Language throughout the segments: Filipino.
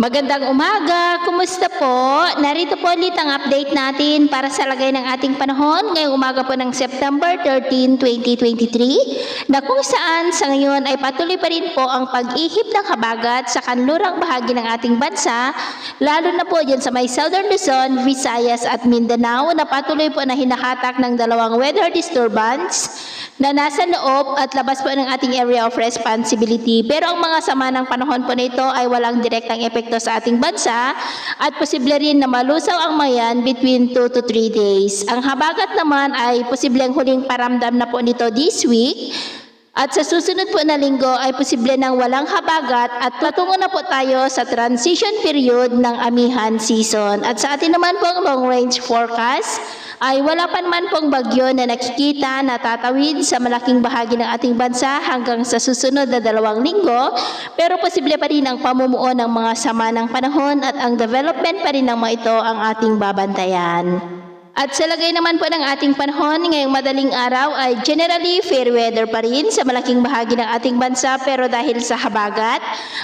Magandang umaga! Kumusta po? Narito po ulit ang update natin para sa lagay ng ating panahon ngayong umaga po ng September 13, 2023 na kung saan sa ngayon ay patuloy pa rin po ang pag-ihip ng habagat sa kanlurang bahagi ng ating bansa, lalo na po dyan sa may Southern Luzon, Visayas at Mindanao na patuloy po na hinahatak ng dalawang weather disturbance na nasa loob at labas po ng ating area of responsibility. Pero ang mga sama ng panahon po nito ay walang direktang epekto sa ating bansa at posible rin na malusaw ang mayan between 2 to 3 days. Ang habagat naman ay posibleng huling paramdam na po nito this week. At sa susunod po na linggo ay posible nang walang habagat at patungo na po tayo sa transition period ng amihan season. At sa atin naman pong long range forecast ay wala pa naman pong bagyo na nakikita na tatawid sa malaking bahagi ng ating bansa hanggang sa susunod na 2 linggo, pero posible pa rin ang pamumuo ng mga sama ng panahon at ang development pa rin ng mga ito ang ating babantayan. At sa lagay naman po ng ating panahon, ngayong madaling araw ay generally fair weather pa rin sa malaking bahagi ng ating bansa, pero dahil sa habagat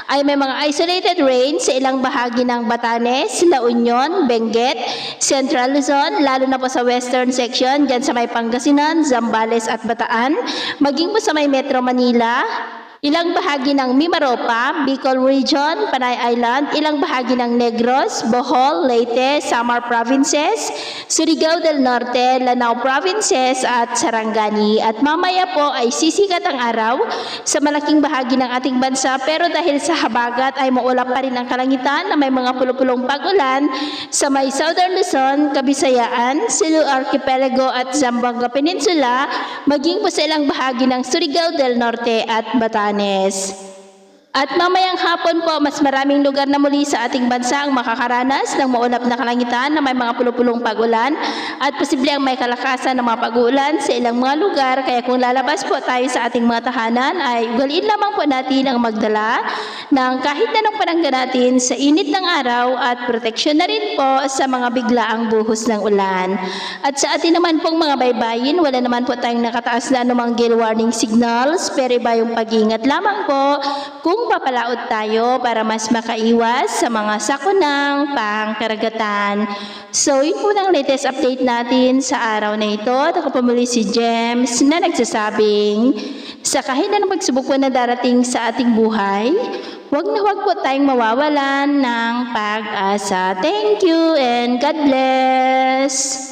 ay may mga isolated rain sa ilang bahagi ng Batanes, La Union, Benguet, Central Luzon, lalo na po sa western section, dyan sa may Pangasinan, Zambales at Bataan, maging po sa may Metro Manila, ilang bahagi ng Mimaropa, Bicol Region, Panay Island, ilang bahagi ng Negros, Bohol, Leyte, Samar Provinces, Surigao del Norte, Lanao Provinces at Sarangani. At mamaya po ay sisikat ang araw sa malaking bahagi ng ating bansa, pero dahil sa habagat ay maulap pa rin ang kalangitan na may mga pulupulong pag-ulan sa may Southern Luzon, Kabisayaan, Sulu Archipelago at Zamboanga Peninsula, maging po sa ilang bahagi ng Surigao del Norte at Batanes. At mamayang hapon po, mas maraming lugar na muli sa ating bansa ang makakaranas ng maulap na kalangitan na may mga pulupulong pag-ulan at posible ang may kalakasan ng mga pag-ulan sa ilang mga lugar. Kaya kung lalabas po tayo sa ating mga tahanan ay ugaliin lamang po natin ang magdala ng kahit anong panangga natin sa init ng araw at proteksyon na rin po sa mga biglaang buhos ng ulan. At sa atin naman pong mga baybayin, wala naman po tayong nakataas na anumang gale warning signals, pero iba yung pag-iingat lamang po kung papalaot tayo para mas makaiwas sa mga sakunang pangkaragatan. So, yun po ang latest update natin sa araw na ito. At ako po muli si James na nagsasabing, sa kahit na pagsubok po na darating sa ating buhay, huwag na huwag po tayong mawawalan ng pag-asa. Thank you and God bless!